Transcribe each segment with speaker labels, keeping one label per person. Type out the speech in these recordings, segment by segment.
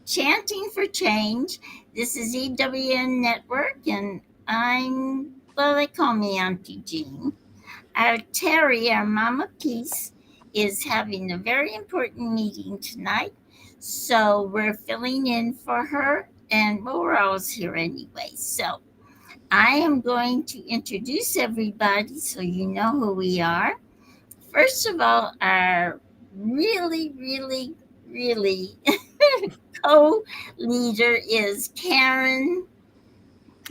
Speaker 1: Chanting for Change. This is EWN Network, and they call me Auntie Jean. Our Teri, our Mama Peace, is having a very important meeting tonight. So we're filling in for her, and we're always here anyway. So I am going to introduce everybody so you know who we are. First of all, our really co leader is Karen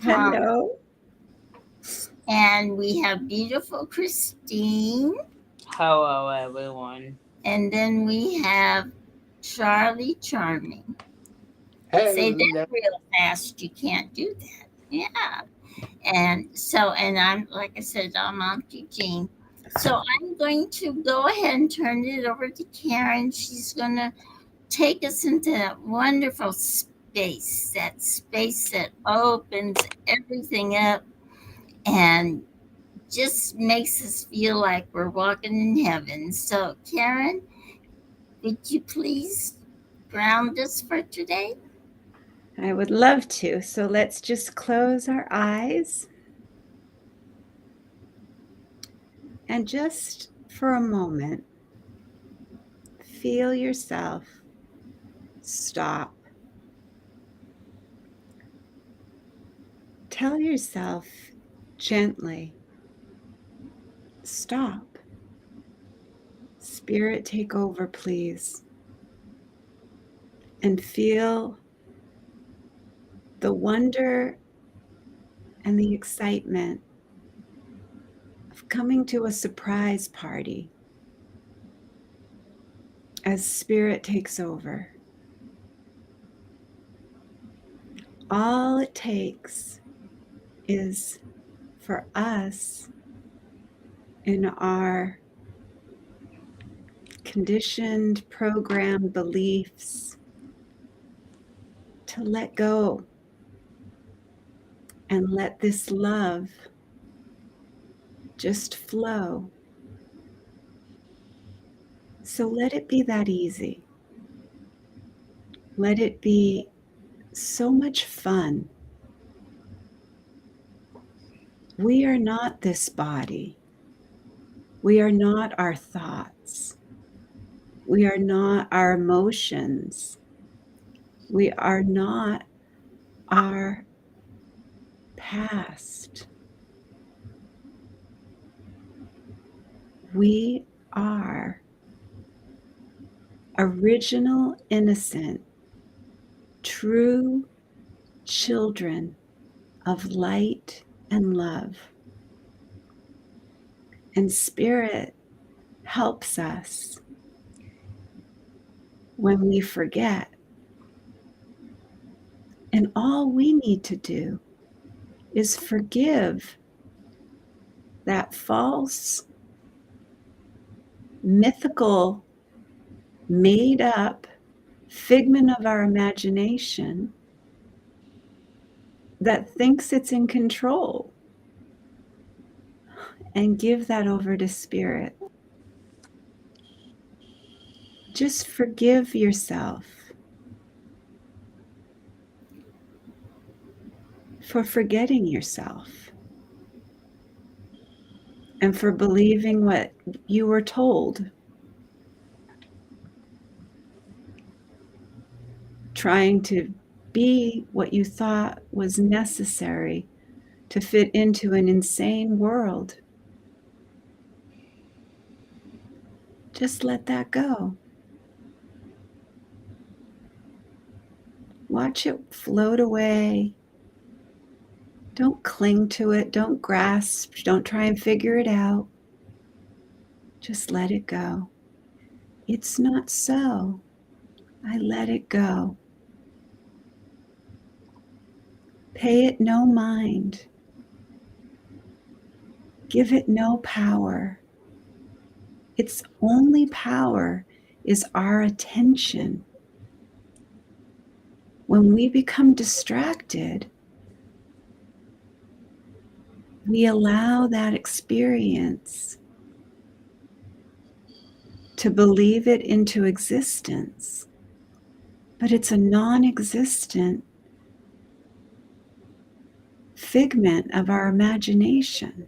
Speaker 1: Thomas.
Speaker 2: Hello.
Speaker 1: And we have beautiful Christine.
Speaker 3: Hello, everyone.
Speaker 1: And then we have Charlie Charming. Say that
Speaker 4: Hello.
Speaker 1: real fast. You can't do that. Yeah. And I'm, like I said, I'm Auntie Jean. So I'm going to go ahead and turn it over to Karen. She's going to take us into that wonderful space that opens everything up and just makes us feel like we're walking in heaven. So, Karen, would you please ground us for today?
Speaker 2: I would love to. So let's just close our eyes. And just for a moment, feel yourself stop. Tell yourself gently, stop. Spirit, take over, please. And feel the wonder and the excitement of coming to a surprise party as Spirit takes over. All it takes is for us in our conditioned, programmed beliefs to let go and let this love just flow. So let it be that easy. Let it be so much fun. We are not this body. We are not our thoughts. We are not our emotions. We are not our past. We are original, innocent, true children of light and love. And Spirit helps us when we forget. And all we need to do is forgive that false, mythical, made up figment of our imagination that thinks it's in control, and give that over to Spirit. Just forgive yourself for forgetting yourself and for believing what you were told, trying to be what you thought was necessary to fit into an insane world. Just let that go. Watch it float away. Don't cling to it. Don't grasp. Don't try and figure it out. Just let it go. It's not so. I let it go. Pay it no mind. Give it no power. Its only power is our attention. When we become distracted, we allow that experience to believe it into existence. but it's a non-existent figment of our imagination.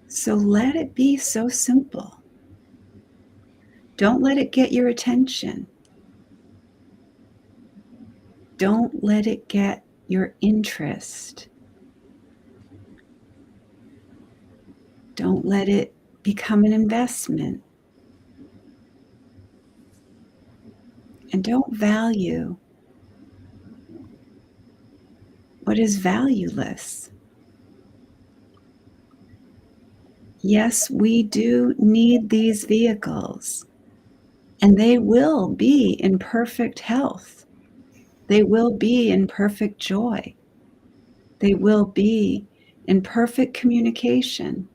Speaker 2: So let it be so simple. Don't let it get your attention. Don't let it get your interest. Don't let it become an investment. And don't value what is valueless. Yes, we do need these vehicles, and they will be in perfect health. They will be in perfect joy. They will be in perfect communication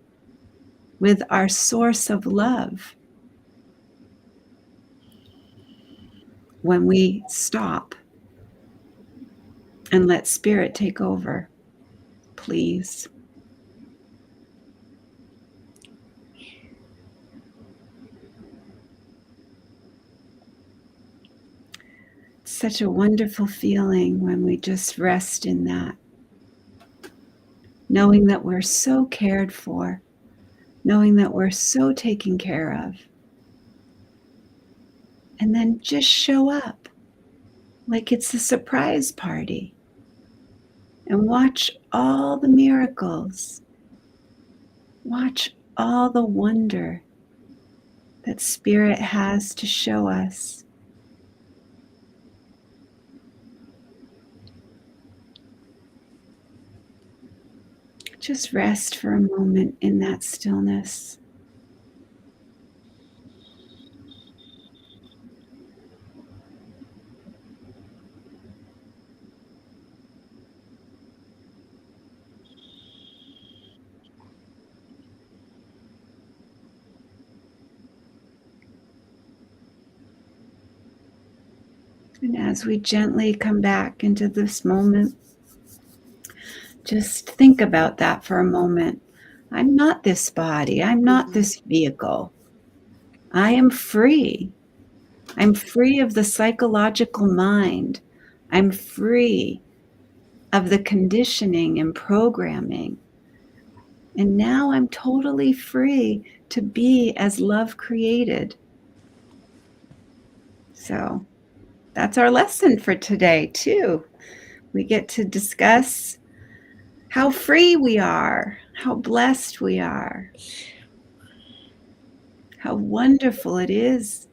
Speaker 2: with our source of love when we stop and let spirit take over, please. It's such a wonderful feeling when we just rest in that, knowing that we're so cared for, knowing that we're so taken care of. And then just show up like it's a surprise party and watch all the miracles. Watch all the wonder that Spirit has to show us. Just rest for a moment in that stillness. And as we gently come back into this moment, just think about that for a moment. I'm not this body. I'm not this vehicle. I am free. I'm free of the psychological mind. I'm free of the conditioning and programming. And now I'm totally free to be as love created. So that's our lesson for today, too. We get to discuss how free we are, how blessed we are, how wonderful it is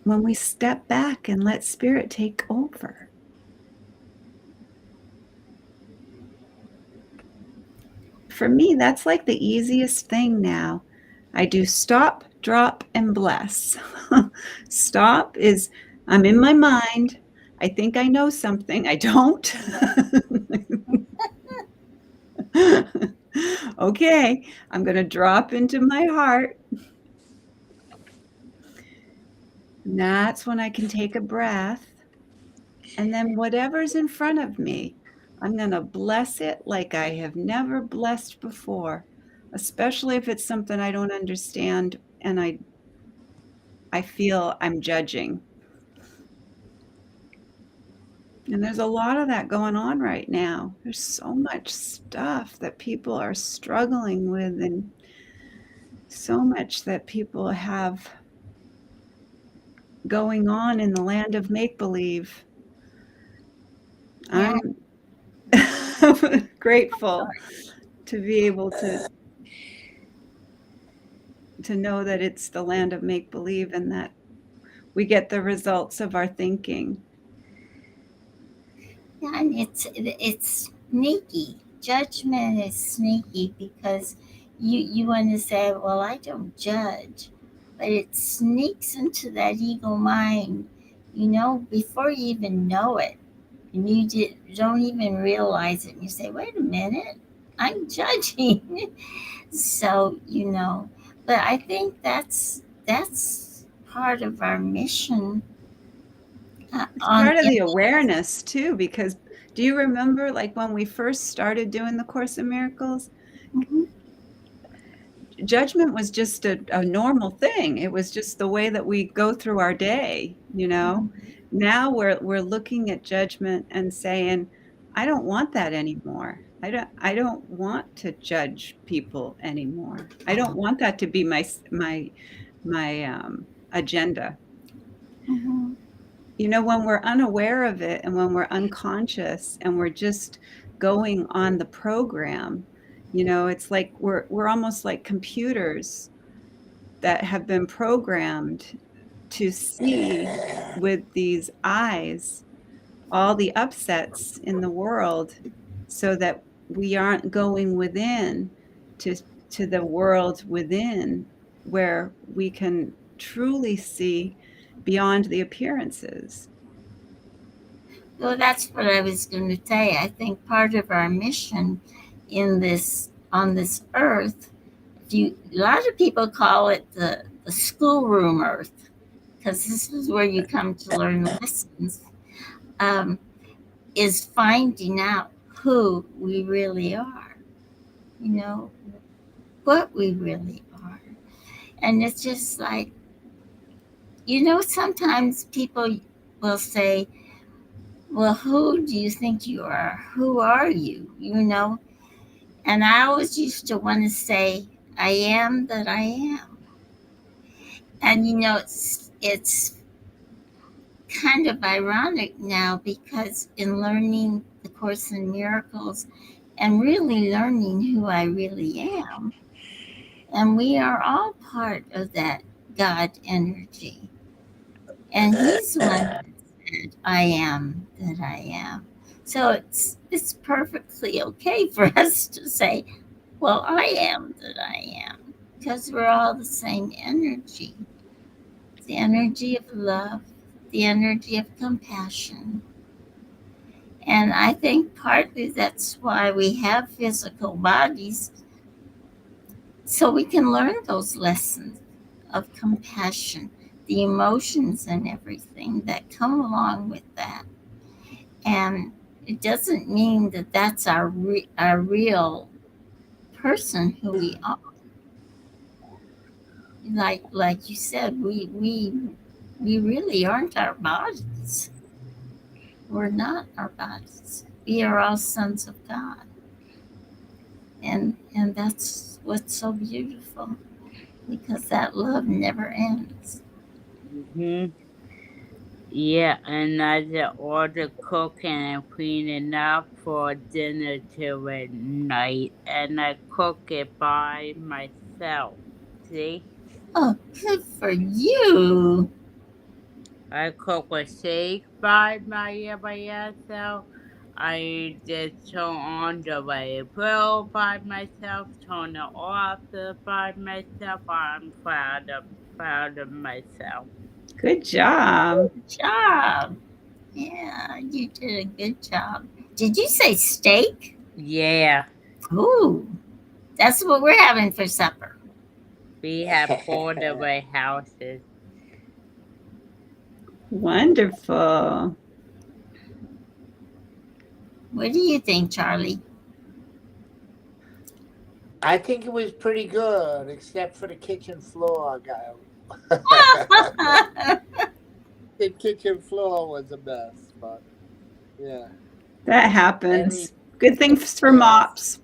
Speaker 2: when we step back and let Spirit take over. For me, that's like the easiest thing now. I do stop, drop, and bless. Stop is I'm in my mind. I think I know something. I don't. Okay, I'm going to drop into my heart. And that's when I can take a breath. And then whatever's in front of me, I'm going to bless it like I have never blessed before, especially if it's something I don't understand and I feel I'm judging. And there's a lot of that going on right now. There's so much stuff that people are struggling with, and so much that people have going on in the land of make-believe.
Speaker 1: Yeah.
Speaker 2: I'm grateful to be able to know that it's the land of make-believe and that we get the results of our thinking.
Speaker 1: Yeah, and it's sneaky. Judgment is sneaky because you want to say, well, I don't judge, but it sneaks into that ego mind, before you even know it, and don't even realize it. And you say, wait a minute, I'm judging. So but I think that's part of our mission.
Speaker 2: It's part of the awareness too, because do you remember like when we first started doing the Course in Miracles?
Speaker 1: Mhm.
Speaker 2: judgment was just a normal thing. It was just the way that we go through our day, you know. Now we're looking at judgment and saying, I don't want that anymore. I don't want to judge people anymore. I don't want that to be my agenda.
Speaker 1: Mhm.
Speaker 2: You know, when we're unaware of it and when we're unconscious and we're just going on the program, you know, it's like we're almost like computers that have been programmed to see with these eyes all the upsets in the world so that we aren't going within to to the world within where we can truly see beyond the appearances.
Speaker 1: Well, that's what I was going to say. I think part of our mission in this on this earth, a lot of people call it the schoolroom earth, because this is where you come to learn lessons, um, is finding out who we really are, you know, what we really are. And it's just like, sometimes people will say, well, who do you think you are? Who are you? And I always used to want to say, I am that I am. And it's kind of ironic now, because in learning the Course in Miracles and really learning who I really am, and we are all part of that God energy. And He's the one that said, I am that I am. So it's perfectly okay for us to say, well, I am that I am, because we're all the same energy, the energy of love, the energy of compassion. And I think partly that's why we have physical bodies, so we can learn those lessons of compassion, the emotions and everything that come along with that. And it doesn't mean that that's our real person who we are. Like you said, we really aren't our bodies. We're not our bodies. We are all sons of God. And that's what's so beautiful, because that love never ends.
Speaker 3: Mm-hmm. Yeah, and I did all the cooking and cleaning up for dinner till at night, and I cook it by myself. See?
Speaker 1: Oh, good for you.
Speaker 3: I cook with steak by myself. I just turn on the way grill by myself, turn it off by myself. I'm proud of myself.
Speaker 2: Good job.
Speaker 1: Good job. Yeah, you did a good job. Did you say steak?
Speaker 3: Yeah,
Speaker 1: Ooh, that's what we're having for supper.
Speaker 3: we have 4 houses.
Speaker 2: Wonderful.
Speaker 1: What do you think, Charlie?
Speaker 4: I think it was pretty good, except for the kitchen floor. The kitchen floor was a mess, but yeah.
Speaker 2: That
Speaker 4: Any
Speaker 2: happens. Good things for
Speaker 4: yeah,
Speaker 2: mops.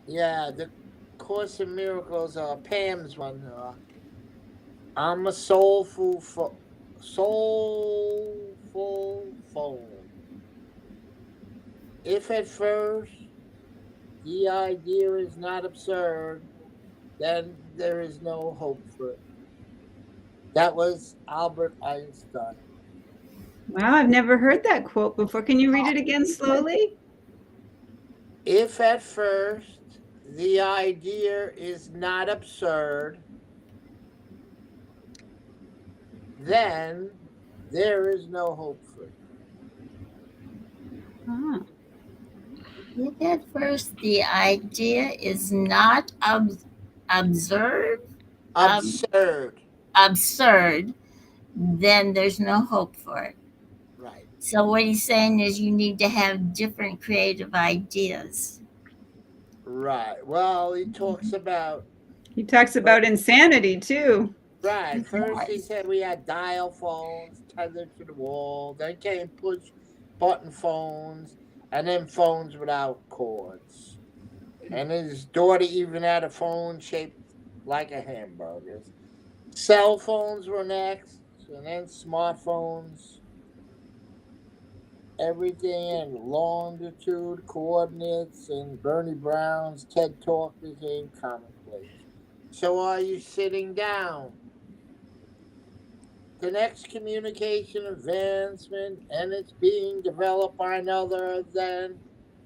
Speaker 4: yeah. The Course in Miracles, Pam's one. I'm a soulful phone. If at first the idea is not absurd, then there is no hope for it. That was Albert Einstein.
Speaker 2: Wow, I've never heard that quote before. Can you read it again slowly?
Speaker 4: If at first the idea is not absurd, then there is no hope for it.
Speaker 2: Ah,
Speaker 1: If at first the idea is not absurd, um,
Speaker 4: Absurd.
Speaker 1: absurd, then there's no hope for it.
Speaker 4: Right.
Speaker 1: So what he's saying is you need to have different creative ideas.
Speaker 4: Right. Well, he talks about,
Speaker 2: He talks about insanity too.
Speaker 4: right. First, he
Speaker 1: Yes.
Speaker 4: said we had dial phones tethered to the wall. Then came push button phones, and then phones without cords. And his daughter even had a phone shaped like a hamburger. Cell phones were next, and then smartphones. Everything in longitude, coordinates, and Bernie Brown's TED Talk became commonplace. So are you sitting down? The next communication advancement, and it's being developed by none other than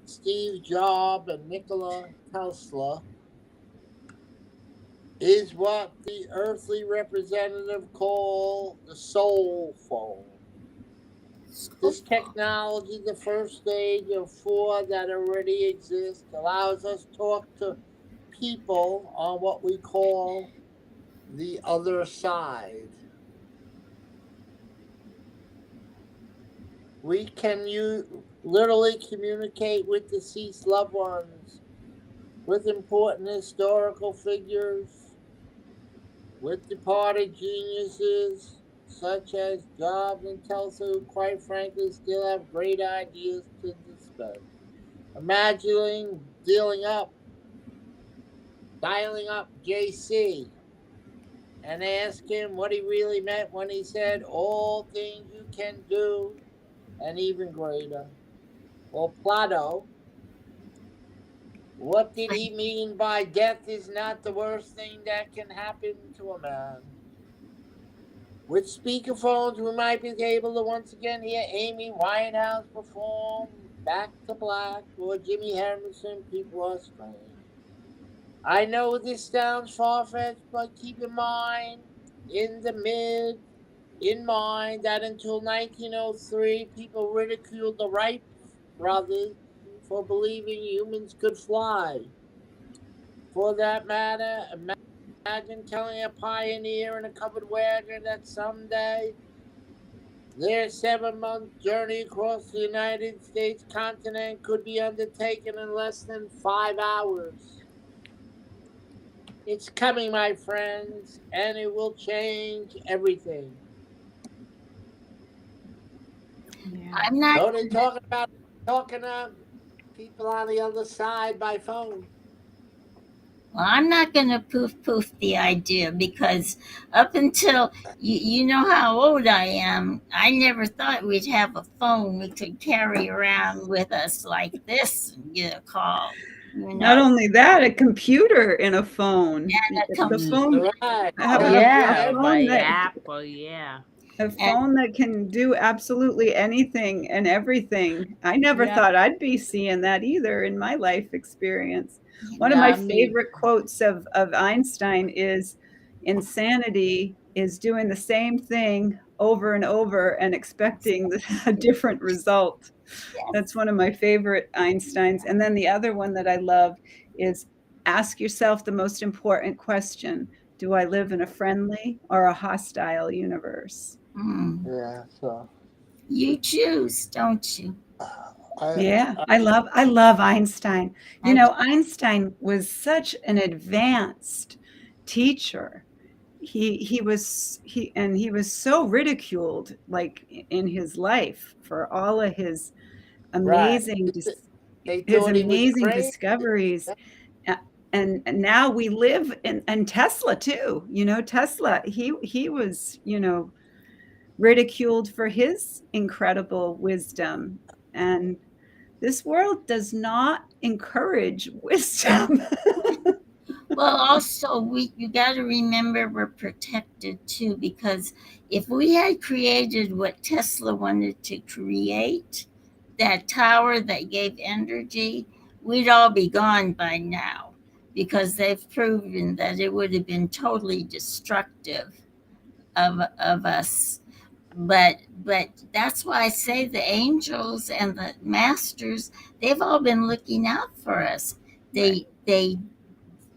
Speaker 4: Steve Jobs and Nikola Tesla, is what the earthly representative call the soul phone. This technology, the first stage of four that already exist, allows us to talk to people on what we call the other side. We can literally communicate with deceased loved ones, with important historical figures, with departed geniuses such as Jobs and Tesla, who quite frankly still have great ideas to discuss. Imagining dialing up JC and ask him what he really meant when he said all things you can do and even greater. Or Plato, what did he mean by death is not the worst thing that can happen to a man? With speakerphones, we might be able to once again hear Amy Winehouse perform Back to Black or Jimi Henderson, People Are Strange. I know this sounds far-fetched, but keep in mind that until 1903, people ridiculed the Wright brothers for believing humans could fly. For that matter, imagine telling a pioneer in a covered wagon that someday their 7-month journey across the United States continent could be undertaken in less than 5 hours. It's coming, my friends, and it will change everything.
Speaker 2: Yeah.
Speaker 1: I'm not.
Speaker 4: So they talking to people on the other side by phone.
Speaker 1: Well, I'm not going to poof the idea because up until you know how old I am, I never thought we'd have a phone we could carry around with us like this and get a call. You
Speaker 2: Not
Speaker 1: know,
Speaker 2: only that, a computer in a phone.
Speaker 1: and a
Speaker 2: The phone,
Speaker 4: Right.
Speaker 2: have
Speaker 1: Oh,
Speaker 2: a
Speaker 3: Yeah,
Speaker 1: yeah.
Speaker 2: phone
Speaker 3: by
Speaker 2: that
Speaker 3: Apple, yeah.
Speaker 2: a
Speaker 1: And
Speaker 2: phone that can do absolutely anything and everything. I never
Speaker 3: Yeah.
Speaker 2: thought I'd be seeing that either in my life experience.
Speaker 1: you
Speaker 2: One of my
Speaker 3: Yeah,
Speaker 1: know,
Speaker 3: me.
Speaker 2: favorite quotes of Einstein is insanity is doing the same thing over and over and expecting a different result. That's
Speaker 1: yes.
Speaker 2: one of my favorite Einsteins. And then the other one that I love is ask yourself the most important question. Do I live in a friendly or a hostile universe?
Speaker 1: Mm.
Speaker 4: Yeah. So
Speaker 1: You choose, don't you?
Speaker 4: I,
Speaker 2: Yeah,
Speaker 4: I
Speaker 2: I love Einstein. You
Speaker 1: I
Speaker 2: know, Einstein was such an advanced teacher. He was so ridiculed like in his life for all of
Speaker 4: right.
Speaker 2: amazing
Speaker 4: They
Speaker 2: his
Speaker 4: thought he was
Speaker 2: amazing
Speaker 4: crazy.
Speaker 2: discoveries. A- and now we live in and Tesla too. You know, Tesla, he was, ridiculed for his incredible wisdom. And this world does not encourage wisdom.
Speaker 1: Well, also we you got to remember we're protected too because if we had created what Tesla wanted to create, that tower that gave energy, we'd all be gone by now because they've proven that it would have been totally destructive of us. But that's why I say the angels and the masters, they've all been looking out for us.
Speaker 2: Right.
Speaker 1: They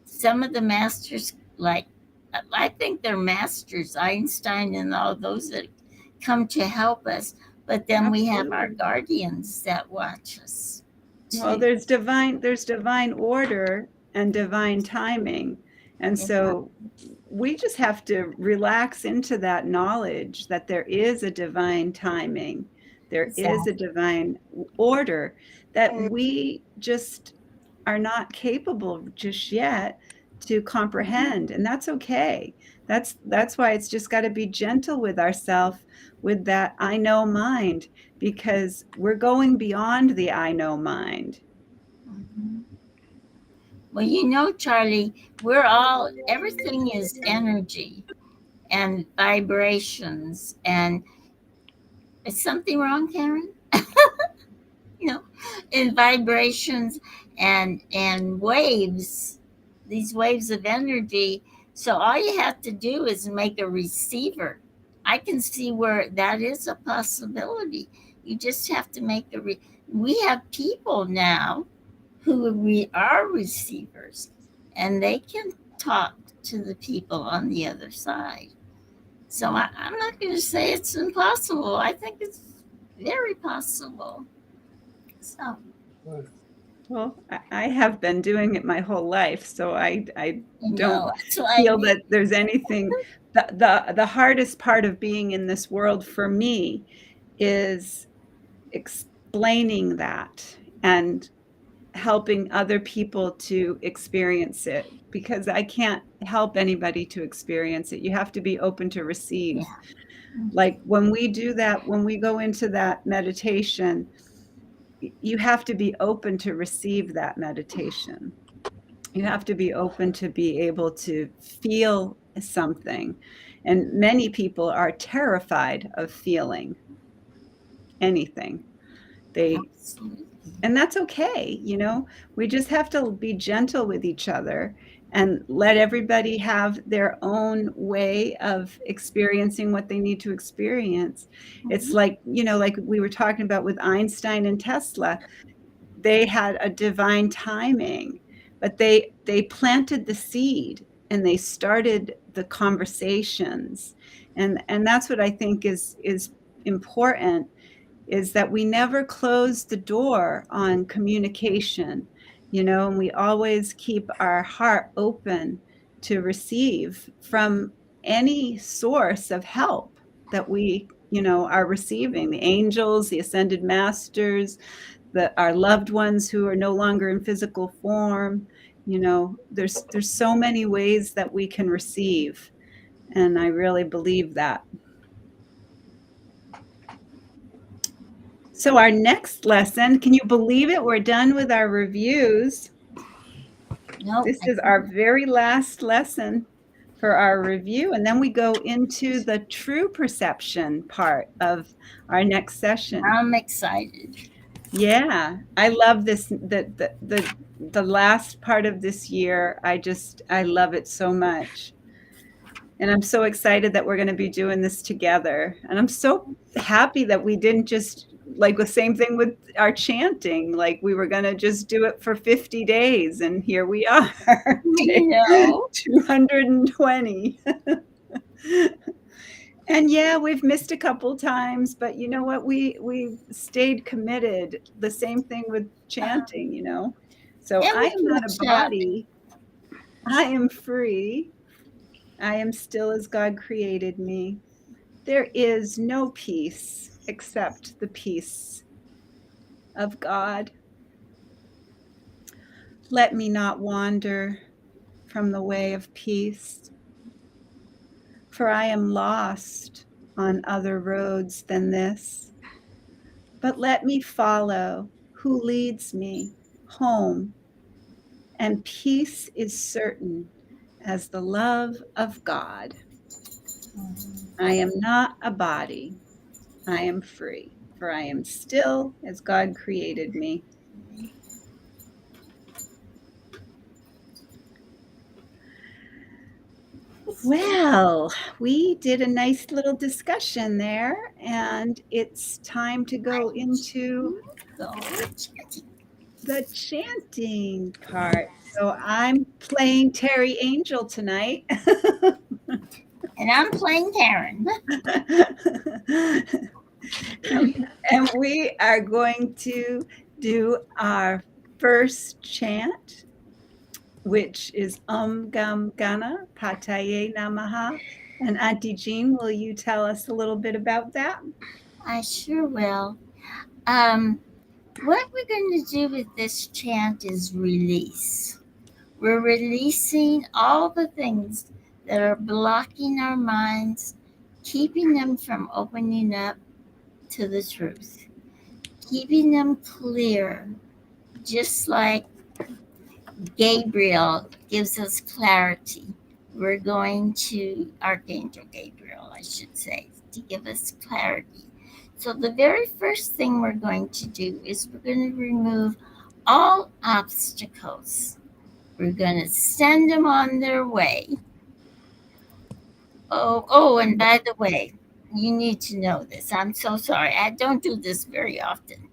Speaker 1: some of the masters, like I think they're masters, Einstein and all those that come to help us. But then we have our
Speaker 2: Absolutely.
Speaker 1: guardians that watch us
Speaker 2: Well, there's divine order and divine timing. And so we just have to relax into that knowledge that there is a divine timing. There is a divine order that we just are not capable just yet to comprehend. And that's okay. That's why it's just got to be gentle with ourselves with that I know mind, because we're going beyond the I know mind.
Speaker 1: Mhm. Well, Charlie, everything is energy and vibrations. And is something wrong, Karen? you know, in vibrations and waves, these waves of energy. So all you have to do is make a receiver. I can see where that is a possibility. You just have to make we have people now who are receivers, and they can talk to the people on the other side. So I'm not going to say it's impossible. I think it's very possible. So
Speaker 2: Well, I have been doing it my whole life, so I don't
Speaker 1: that's what I
Speaker 2: feel
Speaker 1: mean.
Speaker 2: that there's anything. The hardest part of being in this world for me is explaining that and helping other people to experience it, because I can't help anybody to experience it. You have to be open to receive.
Speaker 1: Yeah.
Speaker 2: Like when we do that, when we go into that meditation, you have to be open to receive that meditation. You have to be open to be able to feel something. And many people are terrified of feeling anything.
Speaker 1: Absolutely.
Speaker 2: And that's okay. We just have to be gentle with each other and let everybody have their own way of experiencing what they need to experience. It's like we were talking about with Einstein and Tesla. They had a divine timing, but they planted the seed and they started the conversations. And that's what I think is important, is that we never close the door on communication, and we always keep our heart open to receive from any source of help that we, are receiving, the angels, the ascended masters, our loved ones who are no longer in physical form. There's so many ways that we can receive, and I really believe that. So our next lesson, can you believe it? We're done with our reviews.
Speaker 1: No,
Speaker 2: This is our very last lesson for our review, and then we go into the true perception part of our next session.
Speaker 1: I'm excited.
Speaker 2: Yeah, I love this. The last part of this year, I love it so much. And I'm so excited that we're going to be doing this together. And I'm so happy that we didn't just, like the same thing with our chanting, like we were going to just do it for 50 days. And here we are, day 220. And yeah, we've missed a couple times, but you know what? We stayed committed. The same thing with chanting, So I am not a body. I am free. I am still as God created me. There is no peace except the peace of God. Let me not wander from the way of peace, for I am lost on other roads than this. But let me follow who leads me home, and peace is certain as the love of God. I am not a body. I am free, for I am still as God created me. Well, we did a nice little discussion there, and it's time to go into the chanting part. So I'm playing Teri Angel tonight.
Speaker 1: And I'm playing Karen.
Speaker 2: And we are going to do our first chant, which is Om Gam Ganapataye Namaha. And Auntie Jean, will you tell us a little bit about that?
Speaker 1: I sure will. What we're going to do with this chant is release. We're releasing all the things that are blocking our minds, keeping them from opening up to the truth, keeping them clear, just like Gabriel gives us clarity. We're going to Archangel Gabriel, I should say, to give us clarity. So, the very first thing we're going to do is we're going to remove all obstacles. We're going to send them on their way. And by the way, you need to know this. I'm so sorry. I don't do this very often.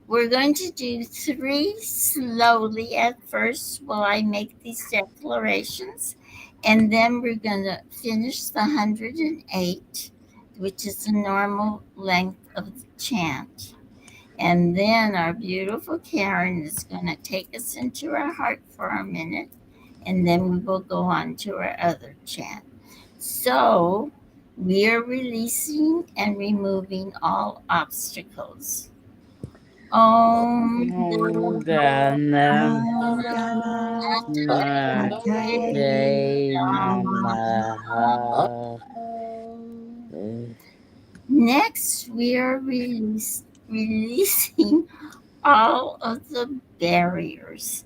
Speaker 1: We're going to do 3 slowly at first while I make these declarations. And then we're going to finish the 108, which is the normal length of the chant. And then our beautiful Karen is going to take us into our heart for a minute. And then we will go on to our other chant. So we are releasing and removing all obstacles. Om
Speaker 3: Om Gam Ganapataye Namaha.
Speaker 1: Next, we are releasing all of the barriers.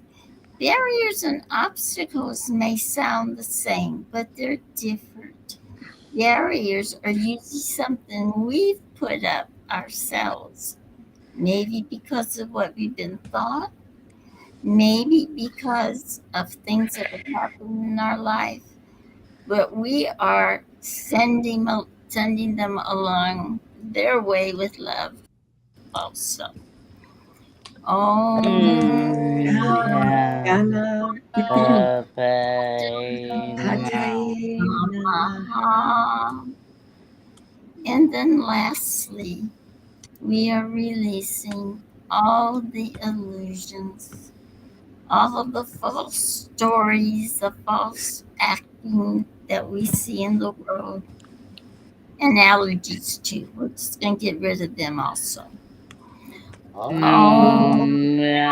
Speaker 1: Barriers and obstacles may sound the same, but they're different. Barriers are usually something we've put up ourselves, maybe because of what we've been taught, maybe because of things that have happened in our life, but we are sending them along their way with love also. Om
Speaker 3: Ganapataye
Speaker 1: Namaha. And then lastly, we are releasing all the illusions, all of the false stories, the false acting that we see in the world, and allergies too. We're just going to get rid of them also. Om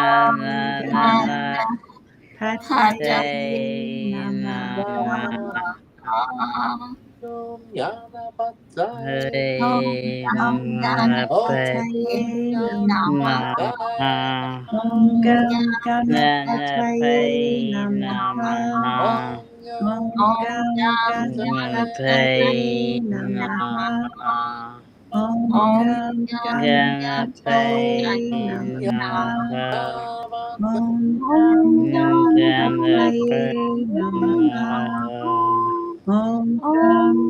Speaker 2: Ganapataye Namaha.
Speaker 4: Om Ganapataye
Speaker 1: Om
Speaker 2: Ganapataye Namaha.
Speaker 3: Namaha.
Speaker 2: Om Gam Ganapataye
Speaker 3: Ganapataye
Speaker 2: Namaha.
Speaker 3: Namaha.
Speaker 2: Om Gam Ganapataye
Speaker 3: Ganapataye
Speaker 2: Namaha.
Speaker 3: Namaha.
Speaker 2: Om Gam Ganapataye
Speaker 3: Ganapataye
Speaker 2: Namaha.
Speaker 3: Namaha.
Speaker 2: Om Gam Ganapataye
Speaker 3: Ganapataye
Speaker 2: Namaha.
Speaker 3: Namaha.
Speaker 2: Om Gam Ganapataye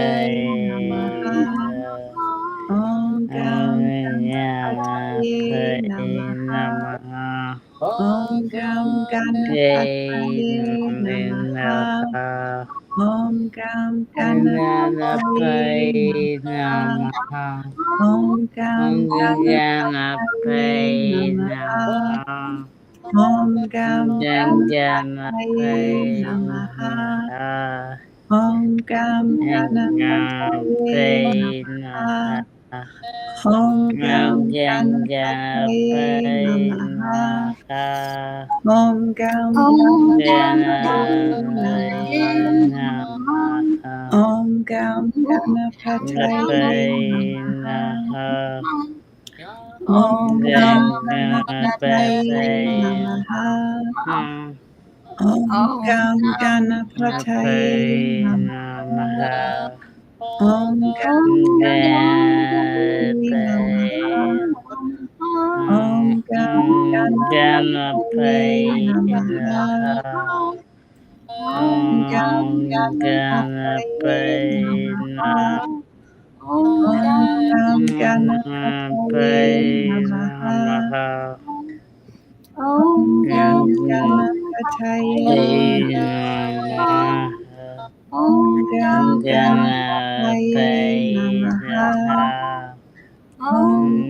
Speaker 2: Namaha.
Speaker 3: Ganapataye
Speaker 2: Om Gam Ganapataye
Speaker 3: Ganapataye
Speaker 2: Namaha.
Speaker 3: Namaha.
Speaker 2: Om Gam Ganapataye Namaha.
Speaker 3: Namaha.
Speaker 2: Om Gam Ganapataye
Speaker 3: Ganapataye
Speaker 2: Namaha.
Speaker 3: Namaha.
Speaker 2: Om Gam
Speaker 3: Om
Speaker 2: Ganapataye
Speaker 3: Ganapataye
Speaker 2: Namaha.
Speaker 3: Namaha.
Speaker 2: Om Gam Ganapataye
Speaker 3: Ganapataye
Speaker 2: Namaha.
Speaker 3: Namaha.
Speaker 2: Om Gam Ganapataye
Speaker 3: Ganapataye
Speaker 2: Namaha.
Speaker 3: Namaha.
Speaker 2: Om Gam
Speaker 3: Om
Speaker 2: Ganapataye
Speaker 3: Ganapataye
Speaker 2: Namaha.
Speaker 3: Namaha.
Speaker 2: Om Gam Ganapataye
Speaker 3: Ganapataye
Speaker 2: Namaha.
Speaker 3: Namaha.
Speaker 2: Om Gam Ganapataye
Speaker 3: Ganapataye
Speaker 2: Namaha.
Speaker 3: Namaha.
Speaker 2: Om Gam Ganapataye
Speaker 3: Ganapataye
Speaker 2: Namaha.
Speaker 3: Namaha.
Speaker 2: Om Gam Ganapataye Namaha.
Speaker 3: Namaha.
Speaker 2: Om Gam Ganapataye Namaha.
Speaker 3: Ganapataye
Speaker 2: Om Gam Ganapataye Namaha.
Speaker 3: Namaha.
Speaker 2: Om Gam Ganapataye
Speaker 3: Ganapataye
Speaker 2: Namaha.
Speaker 3: Namaha.
Speaker 2: Om Gam Ganapataye
Speaker 3: Ganapataye
Speaker 2: Namaha.
Speaker 3: Namaha.
Speaker 2: Om Gam
Speaker 3: Ganapataye
Speaker 2: Ganapataye Namaha.
Speaker 3: Namaha.
Speaker 2: Om Gam Ganapataye
Speaker 3: Ganapataye
Speaker 2: Namaha.
Speaker 3: Namaha.
Speaker 2: Om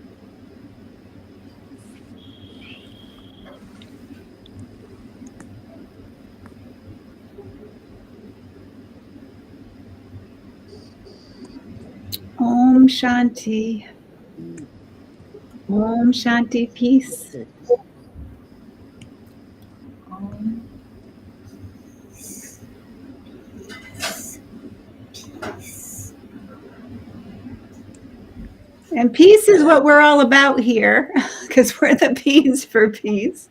Speaker 2: Om Shanti. Om Shanti, peace.
Speaker 1: Om.
Speaker 2: And peace is what we're all about here, because we're the P's for peace.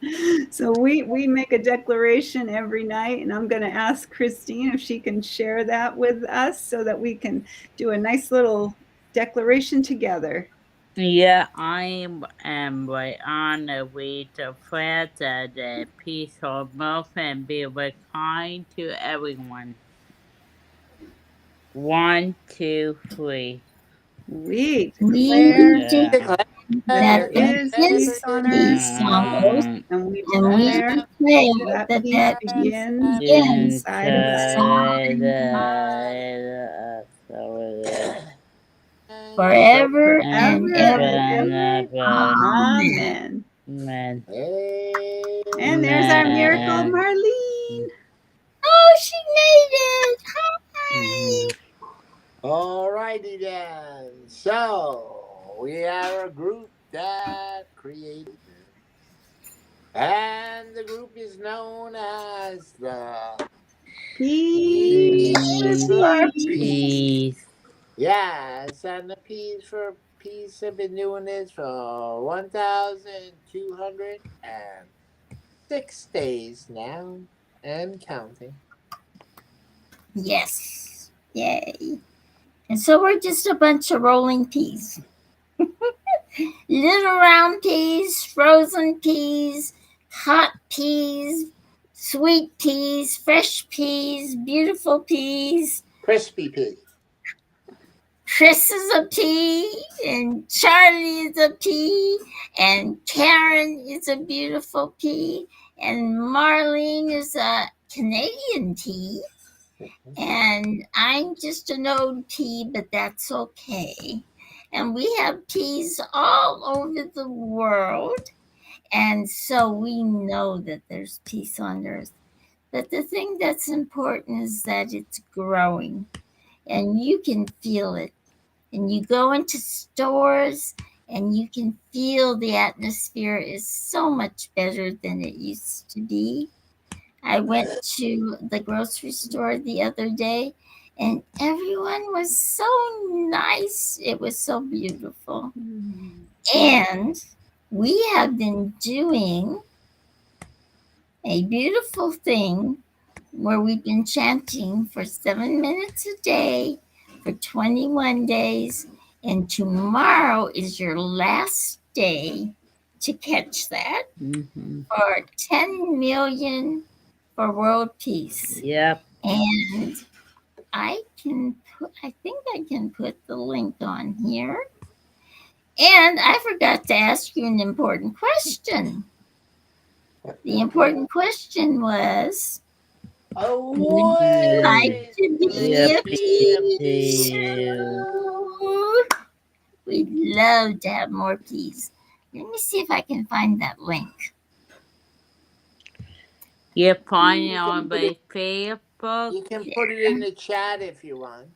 Speaker 2: So we make a declaration every night, and I'm going to ask Christine if she can share that with us so that we can do a nice little declaration together.
Speaker 3: Yeah, I am right on the way to spread the peaceful love and be very kind to everyone. 1, 2, 3.
Speaker 2: We
Speaker 1: We
Speaker 2: declare
Speaker 1: declare
Speaker 3: Yeah.
Speaker 2: there
Speaker 1: that there
Speaker 2: is
Speaker 1: is
Speaker 2: peace on earth,
Speaker 1: peace on earth,
Speaker 2: and we
Speaker 1: and we
Speaker 2: declare
Speaker 1: declare
Speaker 2: that
Speaker 1: that
Speaker 2: peace
Speaker 1: that peace
Speaker 2: begins
Speaker 1: begins
Speaker 2: inside of us.
Speaker 1: inside
Speaker 3: the
Speaker 1: forever and
Speaker 2: Forever
Speaker 1: ever.
Speaker 2: and ever.
Speaker 1: Amen.
Speaker 2: Amen.
Speaker 3: Amen.
Speaker 2: And there's our miracle,
Speaker 3: Amen.
Speaker 2: Marlene.
Speaker 1: Oh, she made it!
Speaker 3: Mhm.
Speaker 1: Hi!
Speaker 4: All righty then. So we are a group that created this. And the group is known as the
Speaker 2: Peace for
Speaker 1: Peace
Speaker 3: Peace,
Speaker 1: for
Speaker 2: peace.
Speaker 1: peace.
Speaker 3: peace.
Speaker 4: Yes, and the P's for Peace have been doing this for 1,206 days now and counting.
Speaker 1: Yes. Yay. And so we're just a bunch of rolling peas. Little round peas, frozen peas, hot peas, sweet peas, fresh peas, beautiful peas.
Speaker 4: Crispy P.
Speaker 1: Chris is a pea, and Charlie is a pea, and Karen is a beautiful pea, and Marlene is a Canadian pea, and I'm just an old pea, but that's okay. And we have peas all over the world, and so we know that there's peace on earth. But the thing that's important is that it's growing, and you can feel it. And you go into stores and you can feel the atmosphere is so much better than it used to be. I went to the grocery store the other day and everyone was so nice. It was so beautiful. And we have been doing a beautiful thing where we've been chanting for 7 minutes a day for 21 days. And tomorrow is your last day to catch that
Speaker 3: Mm-hmm.
Speaker 1: for 10 million for world peace.
Speaker 3: Yep.
Speaker 1: And I think I can put the link on here. And I forgot to ask you an important question. The important question was, would you like
Speaker 4: Away!
Speaker 1: to be a
Speaker 3: Yep.
Speaker 1: peace? We'd love to have more peas. Let me see if I can find that link.
Speaker 3: You find it
Speaker 4: You
Speaker 3: on
Speaker 4: can put
Speaker 3: my
Speaker 4: it,
Speaker 3: Facebook,
Speaker 4: you can put it in the chat if you want.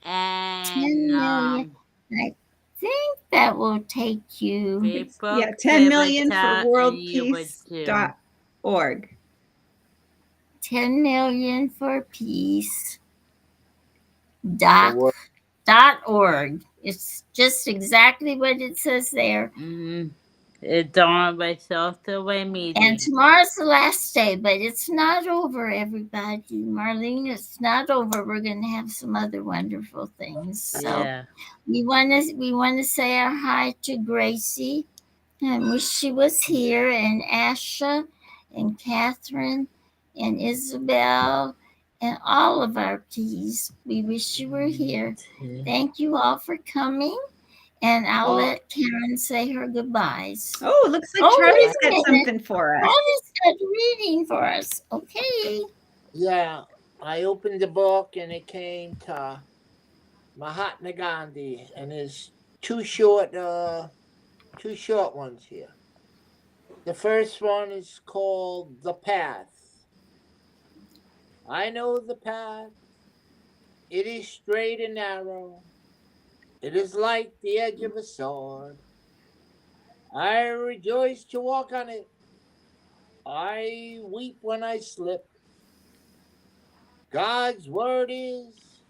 Speaker 3: and
Speaker 1: 10 million. I think that will take you
Speaker 3: Facebook,
Speaker 2: Yeah, 10 million for
Speaker 3: Tabitha, and you would too.
Speaker 2: worldpeace.org.
Speaker 1: 10 million for peace.
Speaker 4: The word.
Speaker 1: Dot org. It's just exactly what it says there.
Speaker 3: Mm-hmm. It's on my social media.
Speaker 1: And tomorrow's the last day, but it's not over, everybody. Marlene, it's not over. We're going to have some other wonderful things. So
Speaker 3: Yeah.
Speaker 1: we want to say our hi to Gracie. I wish she was here, and Asha, and Catherine, and Isabel, and all of our peas. We wish you were here. Thank you all for coming. And I'll let Karen say her goodbyes.
Speaker 2: Oh, looks like
Speaker 1: Oh,
Speaker 2: Charlie's
Speaker 1: wait a
Speaker 2: got
Speaker 1: minute.
Speaker 2: something for us.
Speaker 1: Charlie's got a reading for us. Okay.
Speaker 4: Yeah, I opened the book and it came to Mahatma Gandhi, and there's two short ones here. The first one is called The Path. I know the path. It is straight and narrow. It is like the edge of a sword. I rejoice to walk on it. I weep when I slip. God's word is,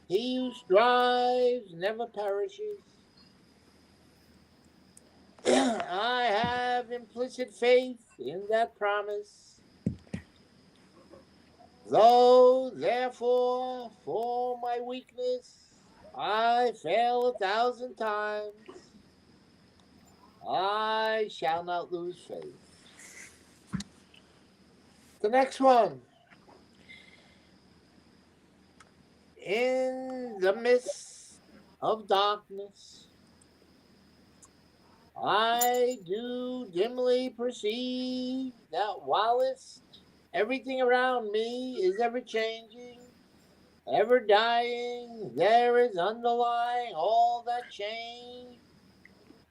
Speaker 4: he who strives never perishes. I have implicit faith in that promise. Though, therefore, for my weakness, I fail 1,000 times, I shall not lose faith. The next one. In the midst of darkness, I do dimly perceive that whilst everything around me is ever changing, ever dying, there is underlying all that change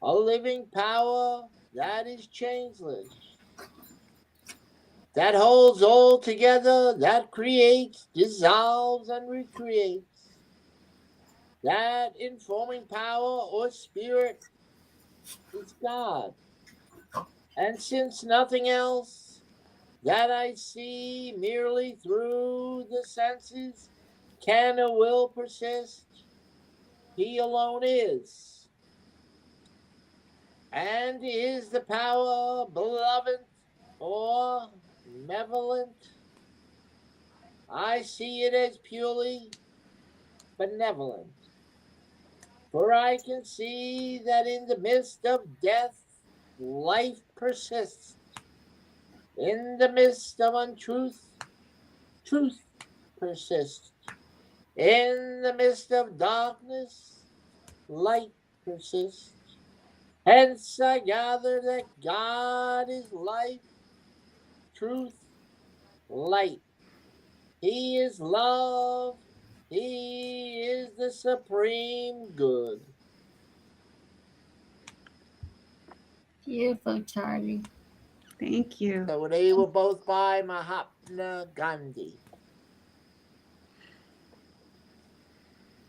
Speaker 4: a living power that is changeless, that holds all together, that creates, dissolves, and recreates, that informing power or spirit is God. And since nothing else that I see merely through the senses can or will persist, he alone is. And is the power beloved or malevolent? I see it as purely benevolent. For I can see that in the midst of death, life persists. In the midst of untruth, truth persists. In the midst of darkness, light persists. Hence I gather that God is life, truth, light. He is love. He is the supreme good.
Speaker 1: Beautiful, Charlie.
Speaker 2: Thank you.
Speaker 4: So they were both by Mahatma Gandhi.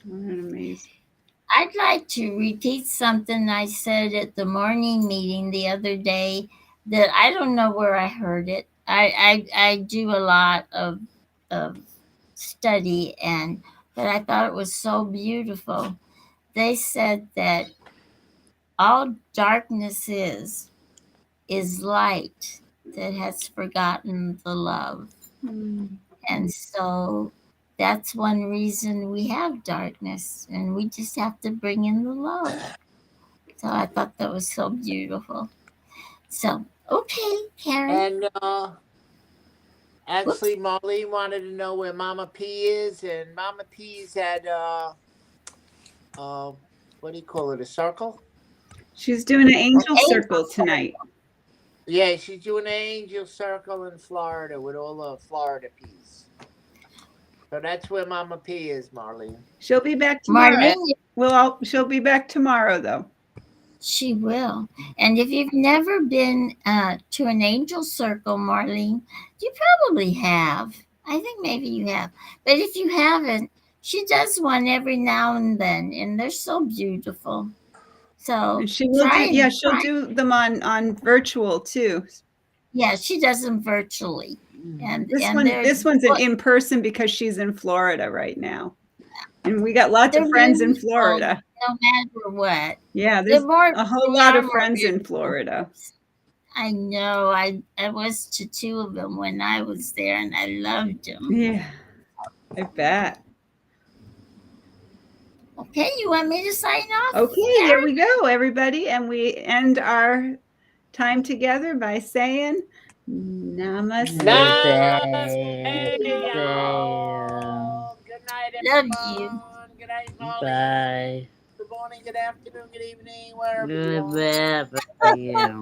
Speaker 2: What an amazing.
Speaker 1: I'd like to repeat something I said at the morning meeting the other day that I don't know where I heard it. I do a lot of study, but I thought it was so beautiful. They said that all darkness is light that has forgotten the love. And so that's one reason we have darkness, and we just have to bring in the love. So I thought that was so beautiful. So, okay, Karen.
Speaker 4: And actually, Marlene wanted to know where Mama P is, and Mama P's at what do you call it? A circle?
Speaker 2: She's doing an angel circle tonight.
Speaker 4: Yeah, she's doing an angel circle in Florida with all the Florida P's. So that's where Mama P is, Marlene.
Speaker 2: She'll be back tomorrow.
Speaker 1: Marlene,
Speaker 2: She'll be back tomorrow, though.
Speaker 1: she will. And if you've never been to an angel circle, Marlene, you probably have. I think maybe you have. But if you haven't, she does one every now and then, and they're so beautiful. So
Speaker 2: And she will she'll do them on virtual too.
Speaker 1: Yeah, she does them virtually. And
Speaker 2: this one's an in person because she's in Florida right now. And we got lots of friends in Florida.
Speaker 1: No matter what.
Speaker 2: Yeah, there's a whole lot of friends in Florida.
Speaker 1: I know. I was to 2 of them when I was there, and I loved them.
Speaker 2: Yeah, I bet.
Speaker 1: Okay, you want me to sign off?
Speaker 2: Okay, here we go, everybody. And we end our time together by saying Namaste.
Speaker 4: Namaste, y'all. Good night, everyone.
Speaker 1: Love you.
Speaker 4: Good night, Marlene.
Speaker 3: Bye.
Speaker 4: Good morning, good afternoon, good evening, wherever you are.
Speaker 3: Bye.